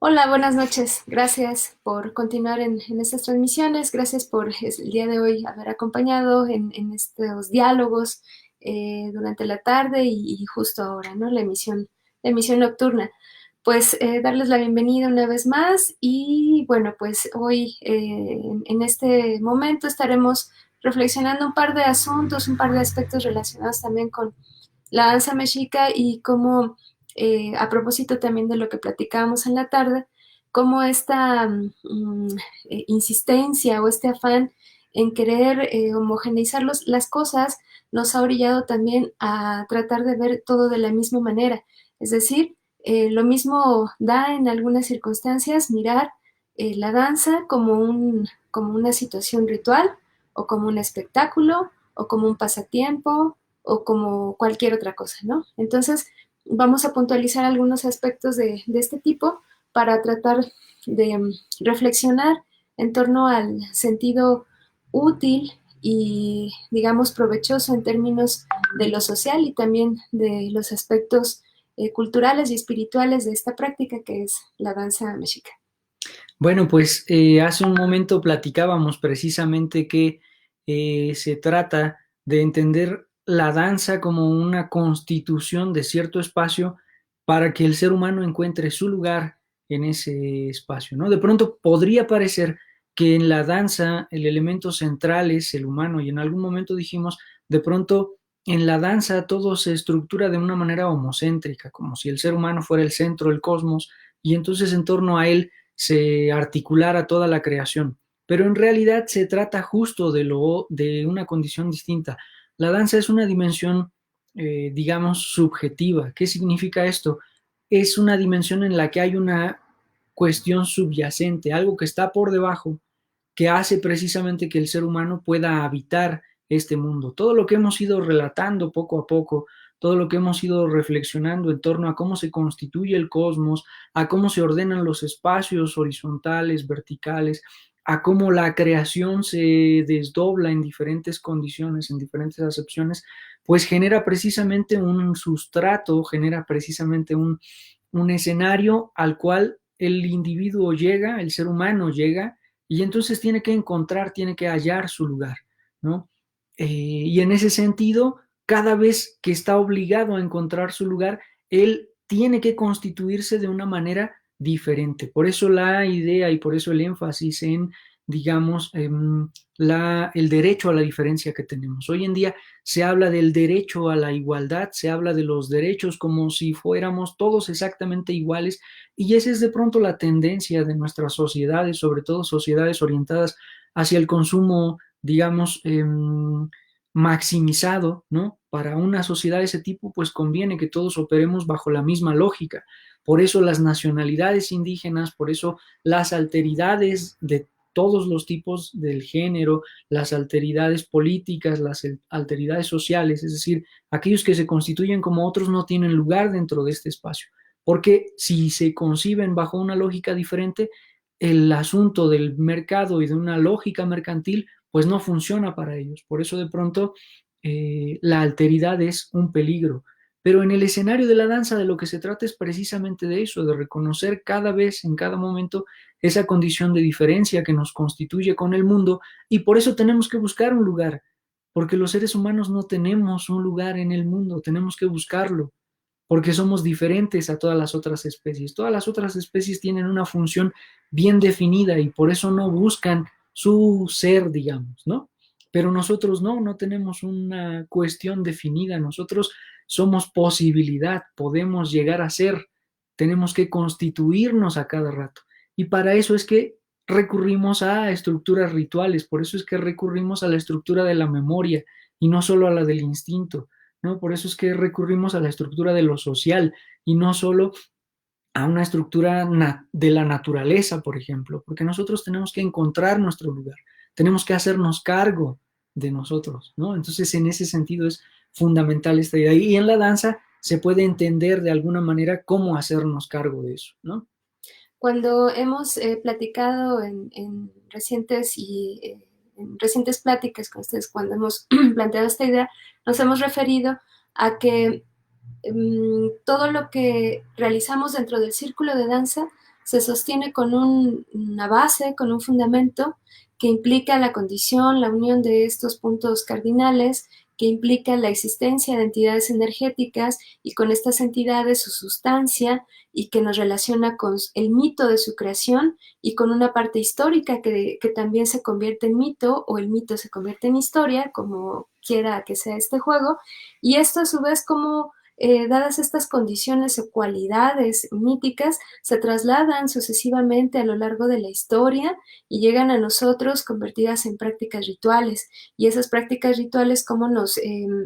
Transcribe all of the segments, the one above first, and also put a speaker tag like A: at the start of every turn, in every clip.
A: Hola, buenas noches. Gracias por continuar en estas transmisiones. Gracias por el día de hoy haber acompañado en estos diálogos durante la tarde y justo ahora, ¿no? La emisión nocturna. Pues darles la bienvenida una vez más y bueno, pues hoy en este momento estaremos reflexionando un par de asuntos, un par de aspectos relacionados también con la danza mexica y cómo, a propósito también de lo que platicábamos en la tarde, cómo esta insistencia o este afán en querer homogeneizar las cosas nos ha orillado también a tratar de ver todo de la misma manera. Es decir, lo mismo da en algunas circunstancias mirar la danza como una situación ritual o como un espectáculo o como un pasatiempo o como cualquier otra cosa, ¿no? Entonces, vamos a puntualizar algunos aspectos de este tipo para tratar de reflexionar en torno al sentido útil y, digamos, provechoso en términos de lo social y también de los aspectos culturales y espirituales de esta práctica que es la danza mexica.
B: Bueno, pues hace un momento platicábamos precisamente que se trata de entender la danza como una constitución de cierto espacio para que el ser humano encuentre su lugar en ese espacio, ¿no? De pronto podría parecer que en la danza el elemento central es el humano y en algún momento dijimos, de pronto en la danza todo se estructura de una manera homocéntrica, como si el ser humano fuera el centro del cosmos y entonces en torno a él se articulara toda la creación. Pero en realidad se trata justo de una condición distinta. La danza es una dimensión, digamos, subjetiva. ¿Qué significa esto? Es una dimensión en la que hay una cuestión subyacente, algo que está por debajo, que hace precisamente que el ser humano pueda habitar este mundo. Todo lo que hemos ido relatando poco a poco, todo lo que hemos ido reflexionando en torno a cómo se constituye el cosmos, a cómo se ordenan los espacios horizontales, verticales, a cómo la creación se desdobla en diferentes condiciones, en diferentes acepciones, pues genera precisamente un sustrato, genera precisamente un escenario al cual el individuo llega, el ser humano llega, y entonces tiene que encontrar, tiene que hallar su lugar, ¿no? Y en ese sentido, cada vez que está obligado a encontrar su lugar, él tiene que constituirse de una manera diferente. Por eso la idea y por eso el énfasis en, digamos, el derecho a la diferencia que tenemos. Hoy en día se habla del derecho a la igualdad, se habla de los derechos como si fuéramos todos exactamente iguales y esa es de pronto la tendencia de nuestras sociedades, sobre todo sociedades orientadas hacia el consumo, digamos, maximizado, ¿no? Para una sociedad de ese tipo, pues conviene que todos operemos bajo la misma lógica. Por eso las nacionalidades indígenas, por eso las alteridades de todos los tipos del género, las alteridades políticas, las alteridades sociales, es decir, aquellos que se constituyen como otros no tienen lugar dentro de este espacio. Porque si se conciben bajo una lógica diferente, el asunto del mercado y de una lógica mercantil, pues no funciona para ellos. Por eso de pronto la alteridad es un peligro. Pero en el escenario de la danza de lo que se trata es precisamente de eso, de reconocer cada vez, en cada momento, esa condición de diferencia que nos constituye con el mundo y por eso tenemos que buscar un lugar, porque los seres humanos no tenemos un lugar en el mundo, tenemos que buscarlo porque somos diferentes a todas las otras especies. Todas las otras especies tienen una función bien definida y por eso no buscan su ser, digamos, ¿no? Pero nosotros no tenemos una cuestión definida, nosotros somos posibilidad, podemos llegar a ser, tenemos que constituirnos a cada rato. Y para eso es que recurrimos a estructuras rituales, por eso es que recurrimos a la estructura de la memoria y no solo a la del instinto. ¿No? Por eso es que recurrimos a la estructura de lo social y no solo a una estructura de la naturaleza, por ejemplo, porque nosotros tenemos que encontrar nuestro lugar, tenemos que hacernos cargo de nosotros, ¿no? Entonces, en ese sentido es fundamental esta idea. Y en la danza se puede entender de alguna manera cómo hacernos cargo de eso, ¿no?
A: Cuando hemos platicado en recientes pláticas con ustedes, cuando hemos planteado esta idea, nos hemos referido a que todo lo que realizamos dentro del círculo de danza se sostiene con una base, con un fundamento que implica la condición, la unión de estos puntos cardinales, que implica la existencia de entidades energéticas y con estas entidades su sustancia y que nos relaciona con el mito de su creación y con una parte histórica que también se convierte en mito o el mito se convierte en historia, como quiera que sea este juego. Y esto a su vez como dadas estas condiciones o cualidades míticas, se trasladan sucesivamente a lo largo de la historia y llegan a nosotros convertidas en prácticas rituales. Y esas prácticas rituales, como nos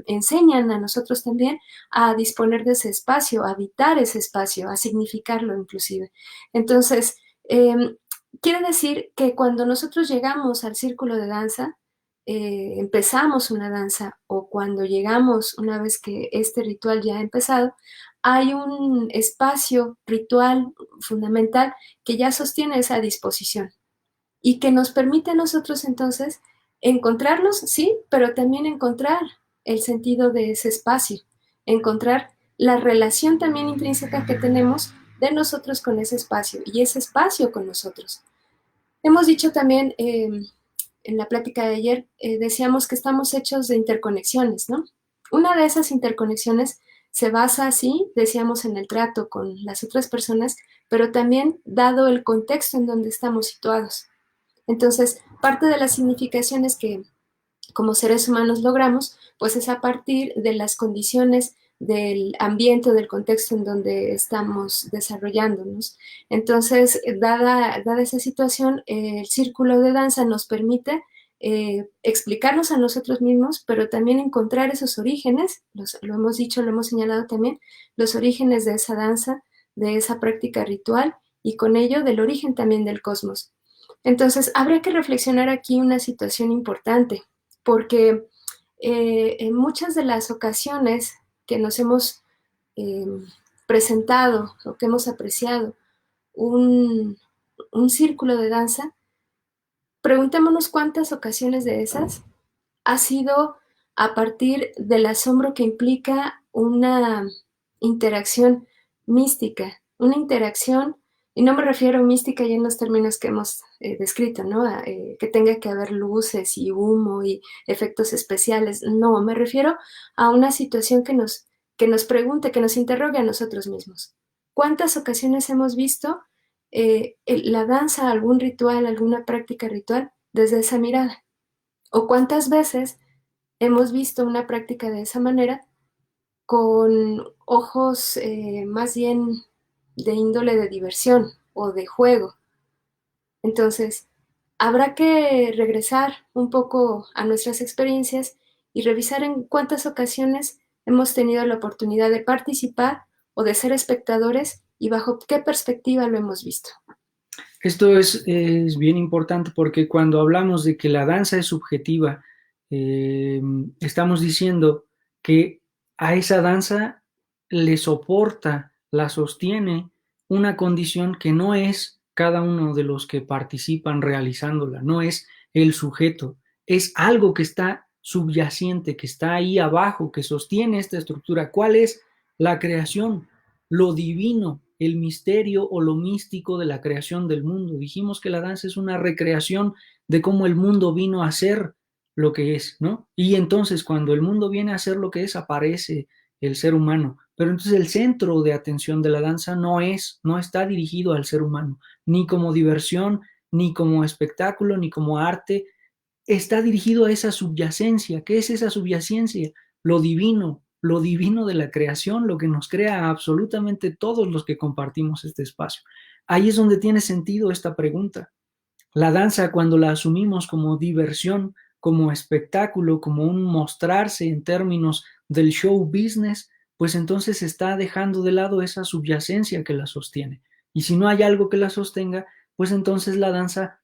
A: enseñan a nosotros también a disponer de ese espacio, a habitar ese espacio, a significarlo inclusive. Entonces, quiere decir que cuando nosotros llegamos al círculo de danza, empezamos una danza o cuando llegamos una vez que este ritual ya ha empezado, hay un espacio ritual fundamental que ya sostiene esa disposición y que nos permite a nosotros entonces encontrarlos, sí, pero también encontrar el sentido de ese espacio, encontrar la relación también intrínseca que tenemos de nosotros con ese espacio y ese espacio con nosotros. Hemos dicho también en la plática de ayer, decíamos que estamos hechos de interconexiones, ¿no? Una de esas interconexiones se basa, sí, decíamos, en el trato con las otras personas, pero también dado el contexto en donde estamos situados. Entonces, parte de las significaciones que como seres humanos logramos, pues es a partir de las condiciones del ambiente, del contexto en donde estamos desarrollándonos. Entonces, dada esa situación, el círculo de danza nos permite explicarnos a nosotros mismos, pero también encontrar esos orígenes, lo hemos dicho, lo hemos señalado también, los orígenes de esa danza, de esa práctica ritual y con ello del origen también del cosmos. Entonces, habría que reflexionar aquí una situación importante, porque en muchas de las ocasiones que nos hemos eh, presentado o que hemos apreciado un, un círculo de danza, preguntémonos cuántas ocasiones de esas ha sido a partir del asombro que implica una interacción mística, una interacción, y no me refiero a mística ya en los términos que hemos descrito, ¿no? Que tenga que haber luces y humo y efectos especiales, no, me refiero a una situación que nos pregunte, que nos interrogue a nosotros mismos. ¿Cuántas ocasiones hemos visto la danza, algún ritual, alguna práctica ritual desde esa mirada? ¿O cuántas veces hemos visto una práctica de esa manera con ojos más bien de índole de diversión o de juego? Entonces, habrá que regresar un poco a nuestras experiencias y revisar en cuántas ocasiones hemos tenido la oportunidad de participar o de ser espectadores y bajo qué perspectiva lo hemos visto.
B: Esto es bien importante porque cuando hablamos de que la danza es subjetiva, estamos diciendo que a esa danza le soporta, la sostiene una condición que no es cada uno de los que participan realizándola, no es el sujeto, es algo que está subyacente, que está ahí abajo, que sostiene esta estructura. ¿Cuál es la creación? Lo divino, el misterio o lo místico de la creación del mundo. Dijimos que la danza es una recreación de cómo el mundo vino a ser lo que es, ¿no? Y entonces cuando el mundo viene a ser lo que es, aparece el ser humano. Pero entonces el centro de atención de la danza no está dirigido al ser humano, ni como diversión, ni como espectáculo, ni como arte. Está dirigido a esa subyacencia. ¿Qué es esa subyacencia? Lo divino de la creación, lo que nos crea a absolutamente todos los que compartimos este espacio. Ahí es donde tiene sentido esta pregunta. La danza, cuando la asumimos como diversión, como espectáculo, como un mostrarse en términos del show business, pues entonces está dejando de lado esa subyacencia que la sostiene. Y si no hay algo que la sostenga, pues entonces la danza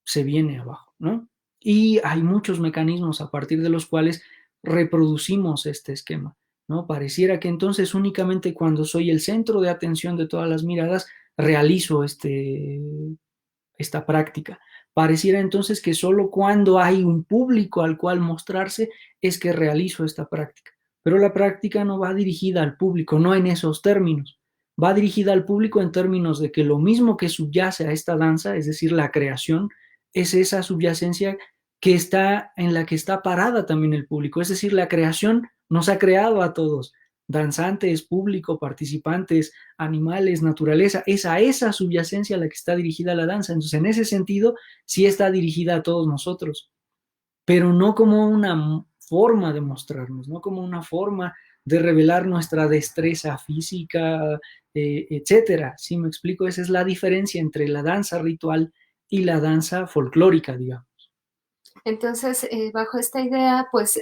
B: se viene abajo, ¿no? Y hay muchos mecanismos a partir de los cuales reproducimos este esquema, ¿no? Pareciera que entonces únicamente cuando soy el centro de atención de todas las miradas realizo esta práctica. Pareciera entonces que solo cuando hay un público al cual mostrarse es que realizo esta práctica. Pero la práctica no va dirigida al público, no en esos términos. va dirigida al público en términos de que lo mismo que subyace a esta danza, es decir, la creación, es esa subyacencia que está en la que está parada también el público. Es decir, la creación nos ha creado a todos, danzantes, público, participantes, animales, naturaleza. Es a esa subyacencia a la que está dirigida la danza. Entonces, en ese sentido, sí está dirigida a todos nosotros, pero no como una forma de mostrarnos, no como una forma de revelar nuestra destreza física, etcétera. ¿Sí me explico? Esa es la diferencia entre la danza ritual y la danza folclórica, digamos.
A: Entonces, bajo esta idea, pues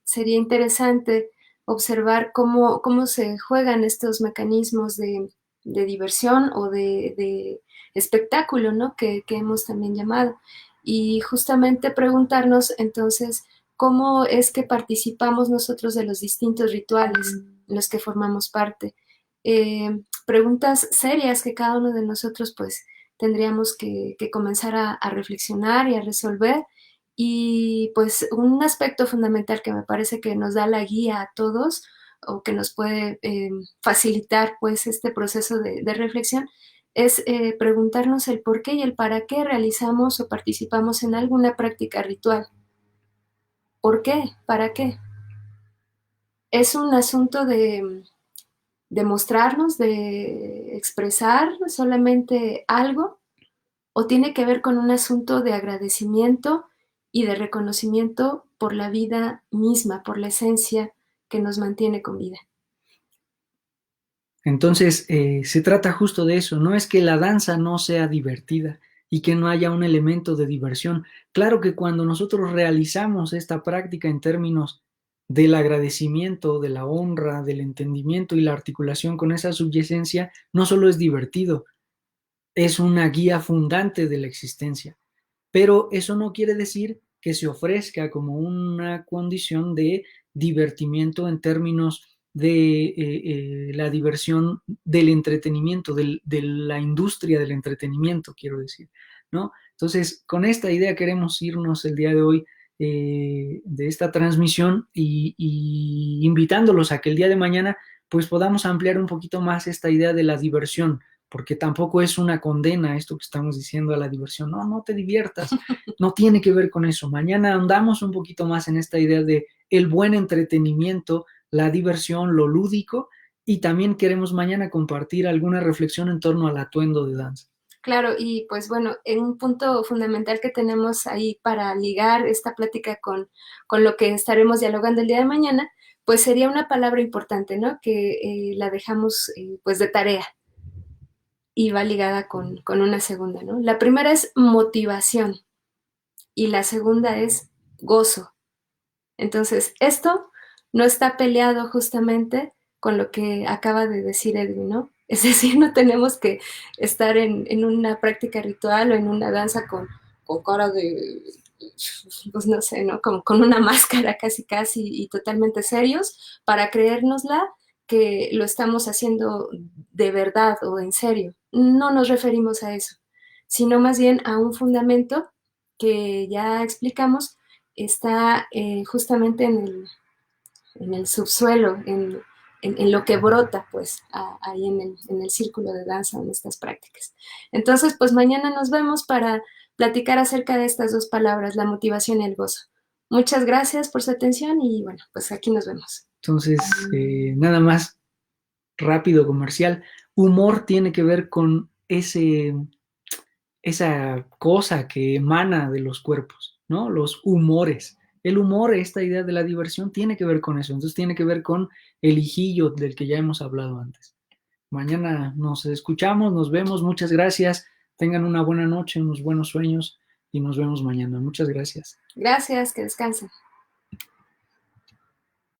A: sería interesante observar cómo se juegan estos mecanismos de diversión o de espectáculo, ¿no? Que hemos también llamado. Y justamente preguntarnos entonces cómo es que participamos nosotros de los distintos rituales en los que formamos parte. Preguntas serias que cada uno de nosotros pues tendríamos que comenzar a reflexionar y a resolver. Y pues un aspecto fundamental que me parece que nos da la guía a todos o que nos puede facilitar pues este proceso de reflexión es preguntarnos el por qué y el para qué realizamos o participamos en alguna práctica ritual. ¿Por qué? ¿Para qué? Es un asunto de mostrarnos, de expresar solamente algo, o tiene que ver con un asunto de agradecimiento y de reconocimiento por la vida misma, por la esencia que nos mantiene con vida.
B: Entonces, se trata justo de eso, no es que la danza no sea divertida y que no haya un elemento de diversión. Claro que cuando nosotros realizamos esta práctica en términos del agradecimiento, de la honra, del entendimiento y la articulación con esa subyacencia, no solo es divertido, es una guía fundante de la existencia. Pero eso no quiere decir que se ofrezca como una condición de divertimiento en términos de la diversión del entretenimiento, de la industria del entretenimiento, quiero decir, ¿no? Entonces, con esta idea queremos irnos el día de hoy de esta transmisión y invitándolos a que el día de mañana pues podamos ampliar un poquito más esta idea de la diversión, porque tampoco es una condena esto que estamos diciendo a la diversión. No, no te diviertas, no tiene que ver con eso. Mañana andamos un poquito más en esta idea de el buen entretenimiento, la diversión, lo lúdico, y también queremos mañana compartir alguna reflexión en torno al atuendo de danza.
A: Claro, y pues bueno, en un punto fundamental que tenemos ahí para ligar esta plática con lo que estaremos dialogando el día de mañana, pues sería una palabra importante, ¿no? Que la dejamos pues de tarea y va ligada con una segunda, ¿no? La primera es motivación y la segunda es gozo. Entonces, esto no está peleado justamente con lo que acaba de decir Edwin, ¿no? Es decir, no tenemos que estar en una práctica ritual o en una danza con cara de, pues no sé, ¿no? Como con una máscara casi casi y totalmente serios para creérnosla que lo estamos haciendo de verdad o en serio. No nos referimos a eso, sino más bien a un fundamento que ya explicamos está justamente en el subsuelo, en lo que brota, pues, ahí en el círculo de danza, en estas prácticas. Entonces, pues mañana nos vemos para platicar acerca de estas dos palabras, la motivación y el gozo. Muchas gracias por su atención y bueno, pues aquí nos vemos.
B: Entonces, nada más rápido comercial. Humor tiene que ver con esa cosa que emana de los cuerpos, ¿no? Los humores. El humor, esta idea de la diversión, tiene que ver con eso. Entonces tiene que ver con el hijillo del que ya hemos hablado antes. Mañana nos escuchamos, nos vemos. Muchas gracias. Tengan una buena noche, unos buenos sueños y nos vemos mañana. Muchas gracias.
A: Gracias, que descansen.